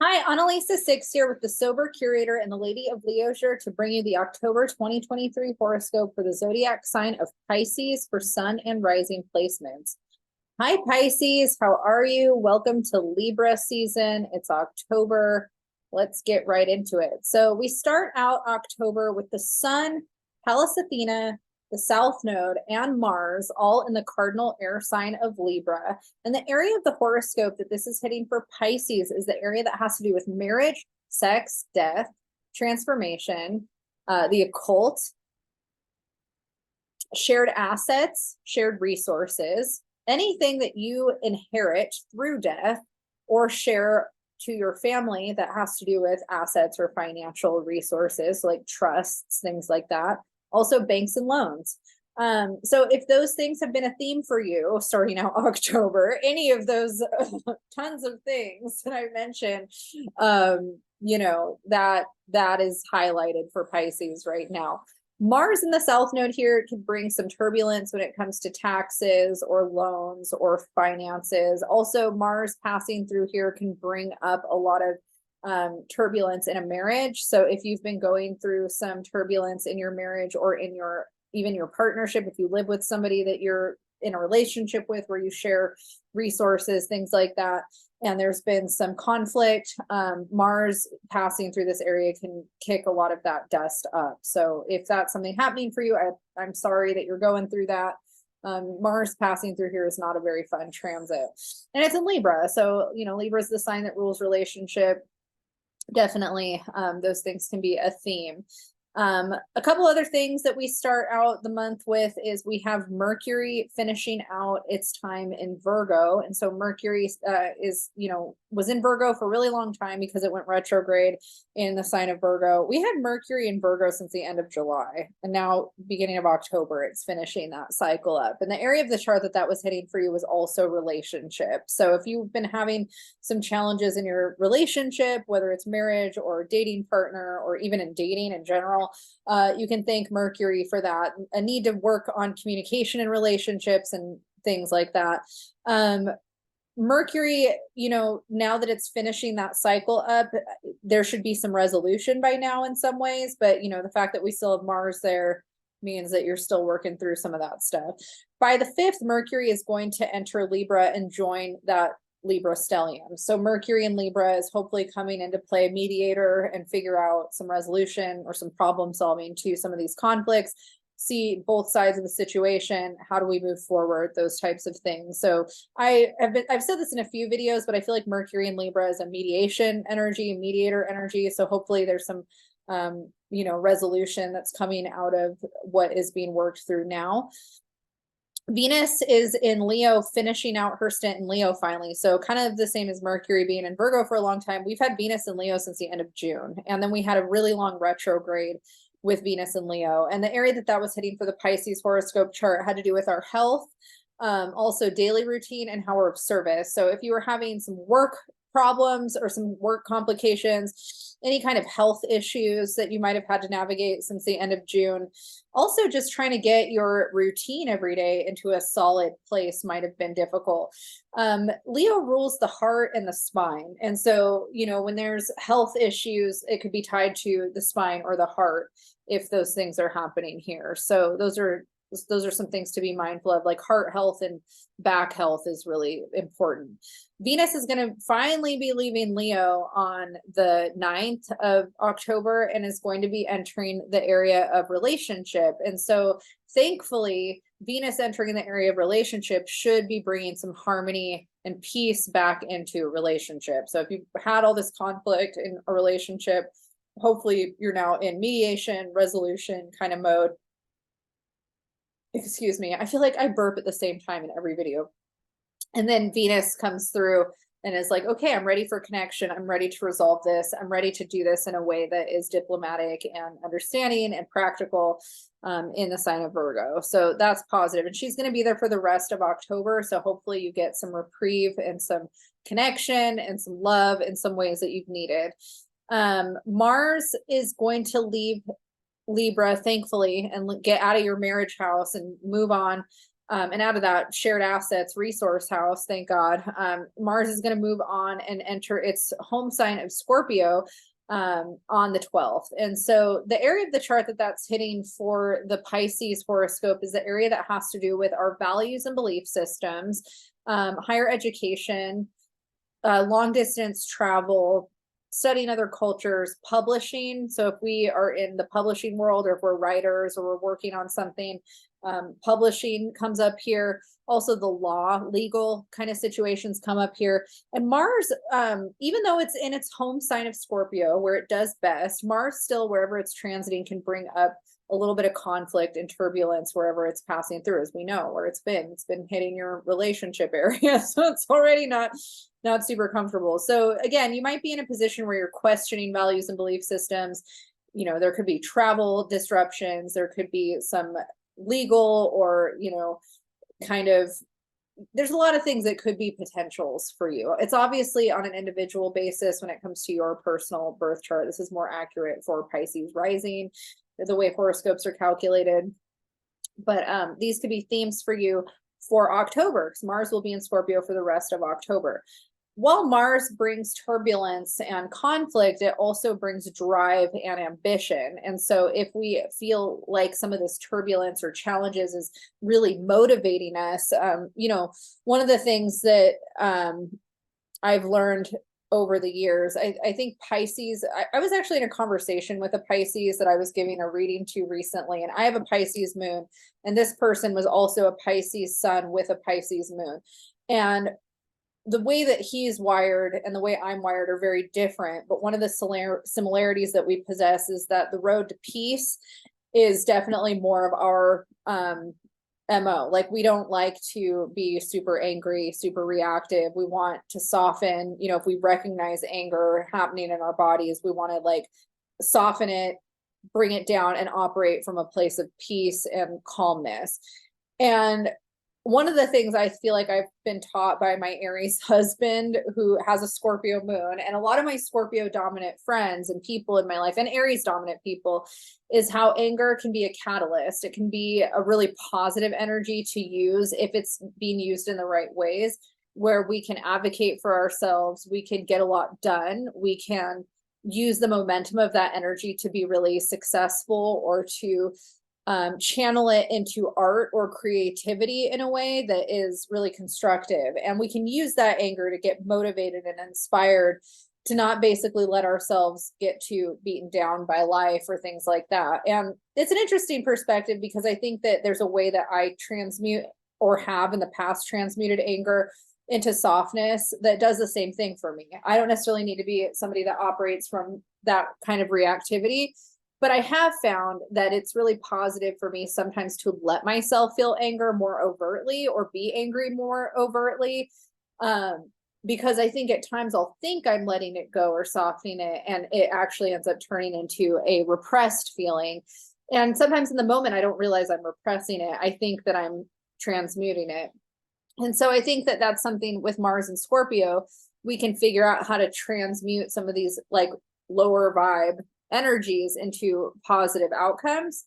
Hi, Analisa Six here with the Sober Curator and the Lady of Leisure to bring you the October 2023 horoscope for the zodiac sign of Pisces for sun and rising placements. Hi, Pisces. How are you? Welcome to Libra season. It's October. Let's get right into it. So we start out October with the sun, Pallas Athena, the South Node, and Mars, all in the cardinal air sign of Libra. And the area of the horoscope that this is hitting for Pisces is the area that has to do with marriage, sex, death, transformation, the occult, shared assets, shared resources, anything that you inherit through death or share to your family that has to do with assets or financial resources like trusts, things like that. Also banks and loans. So if those things have been a theme for you starting out October, any of those tons of things that I mentioned, that is highlighted for Pisces right now. Mars in the South Node here can bring some turbulence when it comes to taxes or loans or finances. Also, Mars passing through here can bring up a lot of turbulence in a marriage. So if you've been going through some turbulence in your marriage or in even your partnership, if you live with somebody that you're in a relationship with where you share resources, things like that, and there's been some conflict, Mars passing through this area can kick a lot of that dust up. So if that's something happening for you, I'm sorry that you're going through that. Mars passing through here is not a very fun transit. And it's in Libra. So, Libra is the sign that rules relationship. Definitely, those things can be a theme. A couple other things that we start out the month with is we have Mercury finishing out its time in Virgo. And so Mercury was in Virgo for a really long time because it went retrograde in the sign of Virgo. We had Mercury in Virgo since the end of July, and now beginning of October, it's finishing that cycle up. And the area of the chart that was hitting for you was also relationship. So if you've been having some challenges in your relationship, whether it's marriage or dating partner, or even in dating in general, you can thank Mercury for that. A need to work on communication in relationships and things like that. Mercury, now that it's finishing that cycle up, there should be some resolution by now in some ways, but the fact that we still have Mars there means that you're still working through some of that stuff. By the 5th, Mercury is going to enter Libra and join that Libra stellium. So Mercury in Libra is hopefully coming into play, mediator, and figure out some resolution or some problem solving to some of these conflicts, see both sides of the situation. How do we move forward? Those types of things. So I've said this in a few videos, but I feel like Mercury in Libra is a mediation energy, mediator energy. So hopefully there's some resolution that's coming out of what is being worked through now. Venus is in Leo, finishing out her stint in Leo finally. So kind of the same as Mercury being in Virgo for a long time. We've had Venus in Leo since the end of June. And then we had a really long retrograde with Venus in Leo. And the area that was hitting for the Pisces horoscope chart had to do with our health, also daily routine, and how we're of service. So if you were having some work problems or some work complications, any kind of health issues that you might have had to navigate since the end of June. Also, just trying to get your routine every day into a solid place might have been difficult. Leo rules the heart and the spine. And so, when there's health issues, it could be tied to the spine or the heart if those things are happening here. So those are some things to be mindful of, like heart health and back health is really important. Venus is going to finally be leaving Leo on the 9th of October and is going to be entering the area of relationship. And so thankfully, Venus entering the area of relationship should be bringing some harmony and peace back into relationships. So if you've had all this conflict in a relationship, hopefully you're now in mediation, resolution kind of mode. Excuse me, I feel like I burp at the same time in every video. And then Venus comes through and is like, okay, I'm ready for connection. I'm ready to resolve this. I'm ready to do this in a way that is diplomatic and understanding and practical in the sign of Virgo. So that's positive. And she's going to be there for the rest of October. So hopefully you get some reprieve and some connection and some love in some ways that you've needed. Mars is going to leave Libra, thankfully, and get out of your marriage house and move on And out of that shared assets resource house, thank God, Mars is going to move on and enter its home sign of Scorpio on the 12th. And so the area of the chart that's hitting for the Pisces horoscope is the area that has to do with our values and belief systems, higher education, long distance travel, studying other cultures, publishing. So if we are in the publishing world, or if we're writers or we're working on something, publishing comes up here. Also the law, legal kind of situations come up here. And Mars, even though it's in its home sign of Scorpio, where it does best, Mars still, wherever it's transiting, can bring up a little bit of conflict and turbulence wherever it's passing through, as we know, where it's been hitting your relationship area. So it's already not super comfortable. So again, you might be in a position where you're questioning values and belief systems. You know, there could be travel disruptions, there could be some legal, or, you know, kind of, there's a lot of things that could be potentials for you. It's obviously on an individual basis when it comes to your personal birth chart. This is more accurate for Pisces rising, the way horoscopes are calculated. But these could be themes for you for October, because Mars will be in Scorpio for the rest of October. While Mars brings turbulence and conflict, it also brings drive and ambition. And so if we feel like some of this turbulence or challenges is really motivating us, you know, one of the things that I've learned over the years, I think Pisces, I was actually in a conversation with a Pisces that I was giving a reading to recently, and I have a Pisces moon, and this person was also a Pisces sun with a Pisces moon. And the way that he's wired and the way I'm wired are very different, but one of the similarities that we possess is that the road to peace is definitely more of our MO. Like, we don't like to be super angry, super reactive. We want to soften, you know, if we recognize anger happening in our bodies, we want to like soften it, bring it down, and operate from a place of peace and calmness. And one of the things I feel like I've been taught by my Aries husband, who has a Scorpio moon, and a lot of my Scorpio dominant friends and people in my life, and Aries dominant people, is how anger can be a catalyst. It can be a really positive energy to use if it's being used in the right ways, where we can advocate for ourselves, we can get a lot done, we can use the momentum of that energy to be really successful, or to channel it into art or creativity in a way that is really constructive. And we can use that anger to get motivated and inspired to not basically let ourselves get too beaten down by life or things like that. And it's an interesting perspective, because I think that there's a way that I transmute, or have in the past transmuted, anger into softness that does the same thing for me. I don't necessarily need to be somebody that operates from that kind of reactivity, but I have found that it's really positive for me sometimes to let myself feel anger more overtly, or be angry more overtly, because I think at times I'll think I'm letting it go or softening it, and it actually ends up turning into a repressed feeling. And sometimes in the moment, I don't realize I'm repressing it. I think that I'm transmuting it. And so I think that that's something with Mars and Scorpio, we can figure out how to transmute some of these like lower vibe energies into positive outcomes,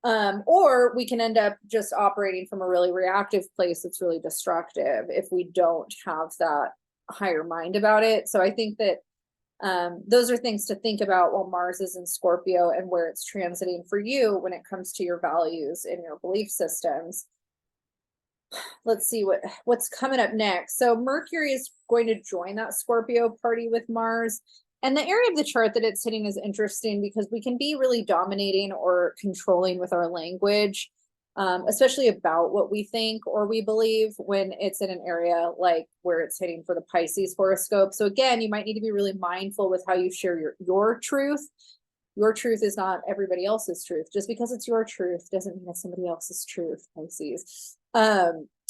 or we can end up just operating from a really reactive place that's really destructive if we don't have that higher mind about it. So I think that those are things to think about while Mars is in Scorpio, and where it's transiting for you when it comes to your values and your belief systems. Let's see what's coming up next. So Mercury is going to join that Scorpio party with Mars. And the area of the chart that it's hitting is interesting, because we can be really dominating or controlling with our language, especially about what we think or we believe, when it's in an area like where it's hitting for the Pisces horoscope. So again, you might need to be really mindful with how you share your truth. Your truth is not everybody else's truth. Just because it's your truth doesn't mean it's somebody else's truth, Pisces.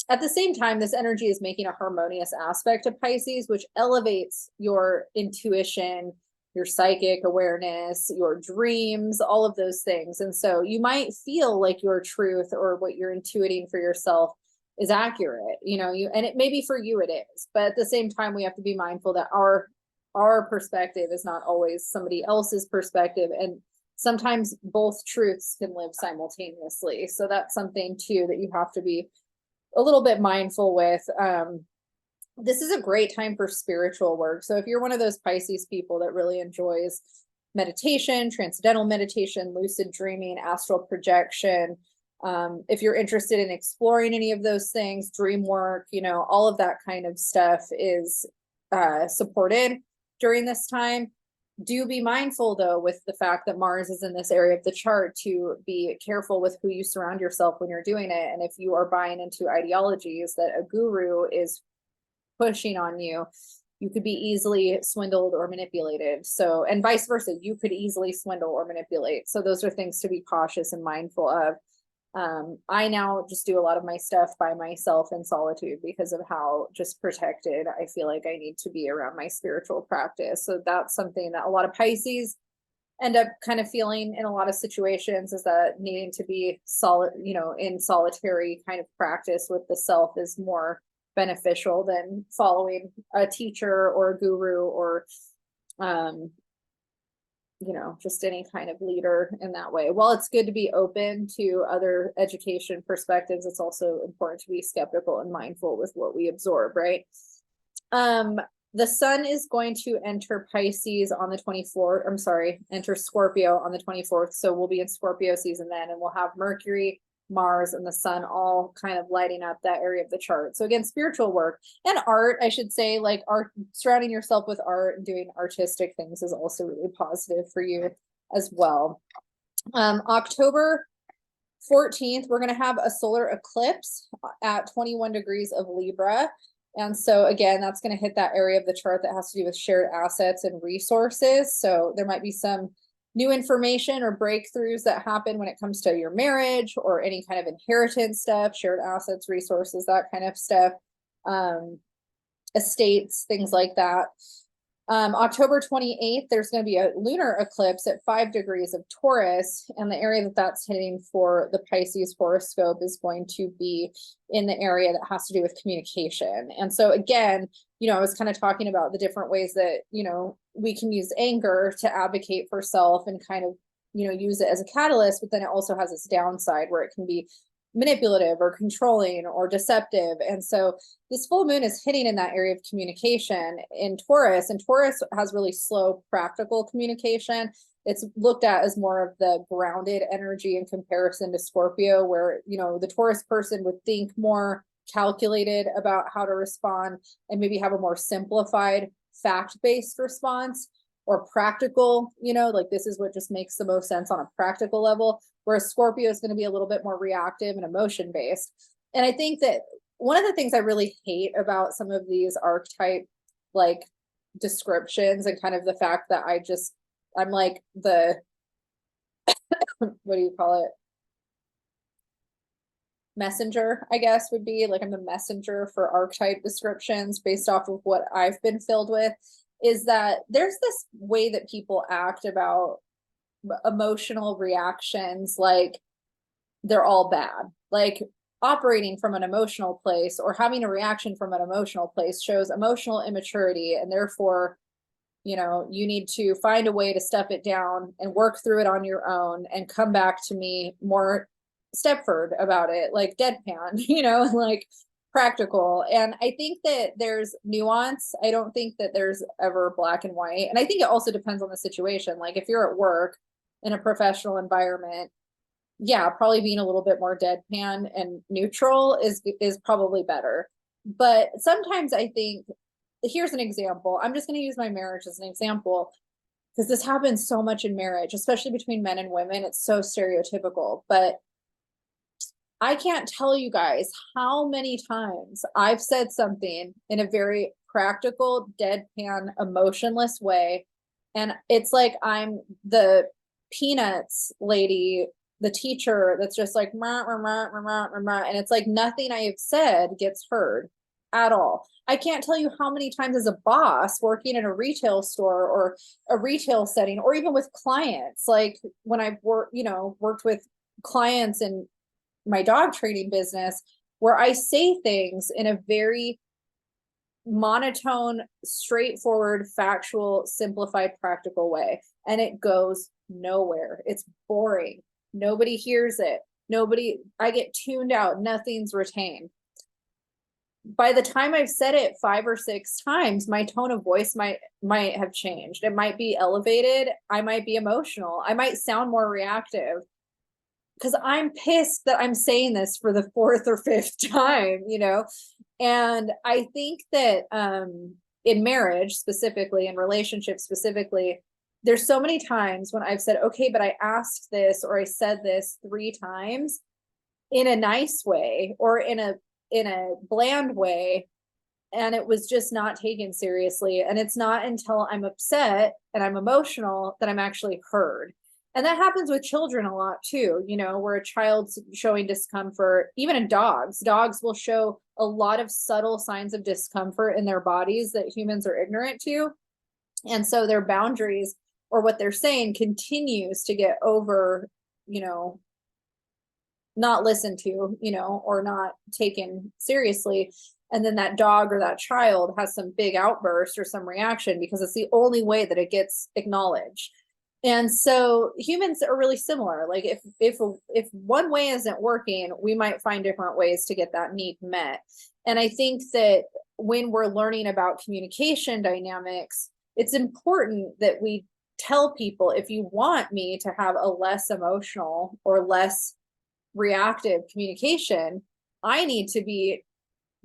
At the same time, this energy is making a harmonious aspect to Pisces, which elevates your intuition, your psychic awareness, your dreams, all of those things. And so you might feel like your truth or what you're intuiting for yourself is accurate, you know, and it maybe for you it is, but at the same time, we have to be mindful that our perspective is not always somebody else's perspective. And sometimes both truths can live simultaneously. So that's something too that you have to be a little bit mindful with. This is a great time for spiritual work. So if you're one of those Pisces people that really enjoys meditation, transcendental meditation, lucid dreaming, astral projection, if you're interested in exploring any of those things, dream work, all of that kind of stuff is supported during this time. Do be mindful, though, with the fact that Mars is in this area of the chart, to be careful with who you surround yourself when you're doing it. And if you are buying into ideologies that a guru is pushing on you, you could be easily swindled or manipulated. So, and vice versa, you could easily swindle or manipulate. So those are things to be cautious and mindful of. I now just do a lot of my stuff by myself in solitude because of how just protected I feel like I need to be around my spiritual practice. So that's something that a lot of Pisces end up kind of feeling in a lot of situations, is that needing to be solid, in solitary kind of practice with the self is more beneficial than following a teacher or a guru or just any kind of leader in that way. While it's good to be open to other education perspectives, it's also important to be skeptical and mindful with what we absorb, right? The sun is going to enter Pisces on the 24th. I'm sorry, enter Scorpio on the 24th. So we'll be in Scorpio season then, and we'll have Mercury, Mars, and the sun all kind of lighting up that area of the chart. So again, spiritual work and art, I should say, like art, surrounding yourself with art and doing artistic things is also really positive for you as well. October 14th, we're going to have a solar eclipse at 21 degrees of Libra. And so again, that's going to hit that area of the chart that has to do with shared assets and resources. So there might be some new information or breakthroughs that happen when it comes to your marriage or any kind of inheritance stuff, shared assets, resources, that kind of stuff, estates, things like that. October 28th, there's going to be a lunar eclipse at 5 degrees of Taurus, and the area that that's hitting for the Pisces horoscope is going to be in the area that has to do with communication. And so again, I was kind of talking about the different ways that, we can use anger to advocate for self and kind of, use it as a catalyst, but then it also has its downside where it can be manipulative or controlling or deceptive. And so this full moon is hitting in that area of communication in Taurus, and Taurus has really slow practical communication. It's looked at as more of the grounded energy in comparison to Scorpio, where the Taurus person would think more calculated about how to respond and maybe have a more simplified fact-based response, or practical, like this is what just makes the most sense on a practical level, whereas Scorpio is going to be a little bit more reactive and emotion based. And I think that one of the things I really hate about some of these archetype like descriptions, and kind of the fact that I'm like the what do you call it, messenger, I guess would be like, I'm the messenger for archetype descriptions based off of what I've been filled with, is that there's this way that people act about emotional reactions like they're all bad. Like operating from an emotional place or having a reaction from an emotional place shows emotional immaturity, and therefore you need to find a way to step it down and work through it on your own and come back to me more Stepford about it, like deadpan, like practical. And I think that there's nuance. I don't think that there's ever black and white. And I think it also depends on the situation. Like if you're at work in a professional environment, yeah, probably being a little bit more deadpan and neutral is probably better. But sometimes I think, here's an example. I'm just going to use my marriage as an example, because this happens so much in marriage, especially between men and women. It's so stereotypical, but I can't tell you guys how many times I've said something in a very practical, deadpan, emotionless way. And it's like I'm the Peanuts lady, the teacher that's just like, rah, rah, rah, rah, rah, rah, and it's like nothing I have said gets heard at all. I can't tell you how many times as a boss working in a retail store or a retail setting, or even with clients, like when I've worked with clients in my dog training business, where I say things in a very monotone, straightforward, factual, simplified, practical way, and it goes nowhere. It's boring. Nobody hears it. I get tuned out. Nothing's retained. by the time I've said it 5 or 6 times, my tone of voice might have changed. It might be elevated. I might be emotional. I might sound more reactive because I'm pissed that I'm saying this for the 4th or 5th time, And I think that in marriage specifically, in relationships specifically, there's so many times when I've said, okay, but I asked this or I said this 3 times in a nice way or in a bland way, and it was just not taken seriously. And it's not until I'm upset and I'm emotional that I'm actually heard. And that happens with children a lot too, where a child's showing discomfort. Even in dogs will show a lot of subtle signs of discomfort in their bodies that humans are ignorant to. And so their boundaries or what they're saying continues to get not listened to, or not taken seriously. And then that dog or that child has some big outburst or some reaction because it's the only way that it gets acknowledged. And so humans are really similar. Like if one way isn't working, we might find different ways to get that need met. And I think that when we're learning about communication dynamics, it's important that we tell people, if you want me to have a less emotional or less reactive communication, I need to be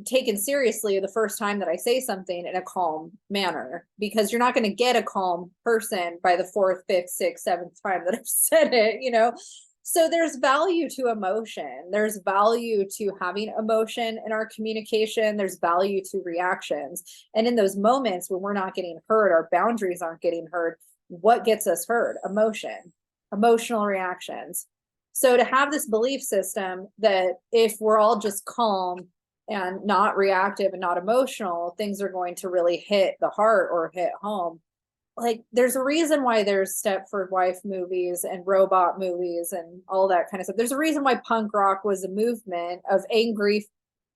taken seriously the first time that I say something in a calm manner, because you're not going to get a calm person by the 4th, 5th, 6th, 7th time that I've said it, So there's value to emotion. There's value to having emotion in our communication. There's value to reactions. And in those moments when we're not getting heard, our boundaries aren't getting heard, what gets us heard? Emotion, emotional reactions. So to have this belief system that if we're all just calm and not reactive and not emotional, things are going to really hit the heart or hit home. Like there's a reason why there's Stepford Wife movies and robot movies and all that kind of stuff. There's a reason why punk rock was a movement of angry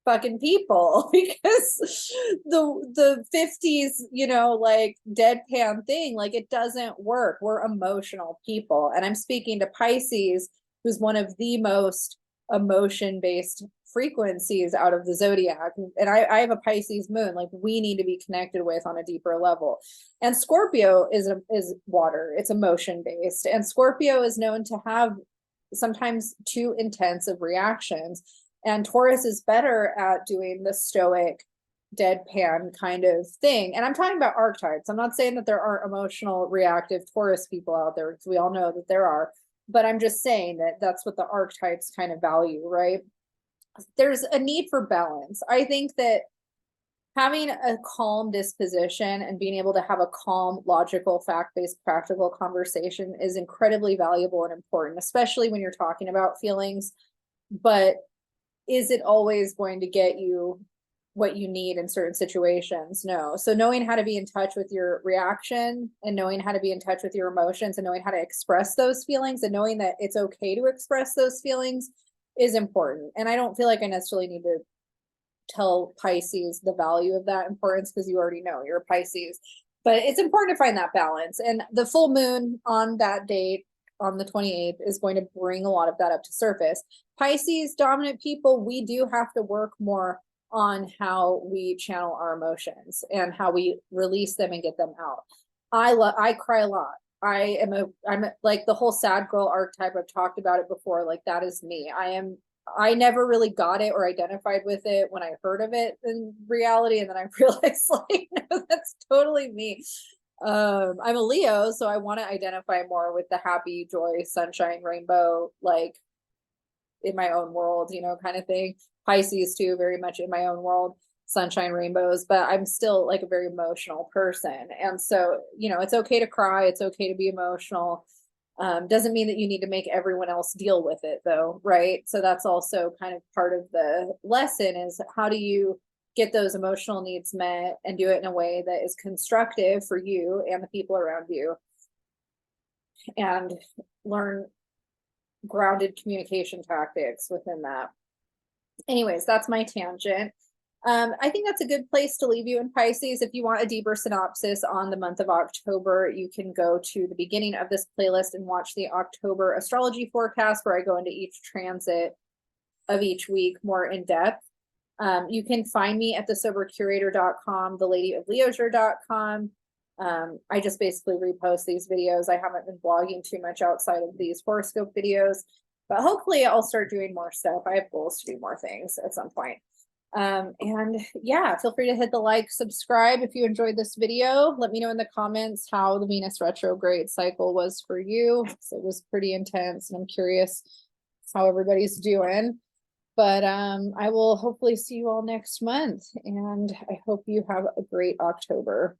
fucking people, because the 50s, like deadpan thing, like it doesn't work. We're emotional people. And I'm speaking to Pisces, who's one of the most emotion-based frequencies out of the zodiac. And I have a Pisces moon, like we need to be connected with on a deeper level. And Scorpio is water, it's emotion based. And Scorpio is known to have sometimes too intense of reactions. And Taurus is better at doing the stoic, deadpan kind of thing. And I'm talking about archetypes. I'm not saying that there aren't emotional, reactive Taurus people out there, because we all know that there are. But I'm just saying that that's what the archetypes kind of value, right? There's a need for balance. I think that having a calm disposition and being able to have a calm, logical, fact-based, practical conversation is incredibly valuable and important, especially when you're talking about feelings. But is it always going to get you what you need in certain situations? No. So knowing how to be in touch with your reaction and knowing how to be in touch with your emotions and knowing how to express those feelings and knowing that it's okay to express those feelings is important. And I don't feel like I necessarily need to tell Pisces the value of that importance, because you already know you're a Pisces. But it's important to find that balance. And the full moon on that date, on the 28th, is going to bring a lot of that up to surface. Pisces dominant people, we do have to work more on how we channel our emotions and how we release them and get them out. I cry a lot. I'm like the whole sad girl archetype. I've talked about it before. Like that is me. I never really got it or identified with it when I heard of it in reality. And then I realized like, no, that's totally me. I'm a Leo, so I want to identify more with the happy, joy, sunshine, rainbow, like in my own world, kind of thing. Pisces too, very much in my own world, sunshine, rainbows, but I'm still like a very emotional person. And so, it's okay to cry. It's okay to be emotional. Doesn't mean that you need to make everyone else deal with it though, right? So that's also kind of part of the lesson, is how do you get those emotional needs met and do it in a way that is constructive for you and the people around you, and learn grounded communication tactics within that. Anyways, that's my tangent. I think that's a good place to leave you in Pisces. If you want a deeper synopsis on the month of October, you can go to the beginning of this playlist and watch the October astrology forecast, where I go into each transit of each week more in depth. You can find me at thesobercurator.com, theladyofleisure.com. I just basically repost these videos. I haven't been blogging too much outside of these horoscope videos, but hopefully I'll start doing more stuff. I have goals to do more things at some point. And yeah, feel free to hit the like, subscribe if you enjoyed this video. Let me know in the comments how the Venus retrograde cycle was for you. So it was pretty intense, and I'm curious how everybody's doing. But I will hopefully see you all next month, and I hope you have a great October.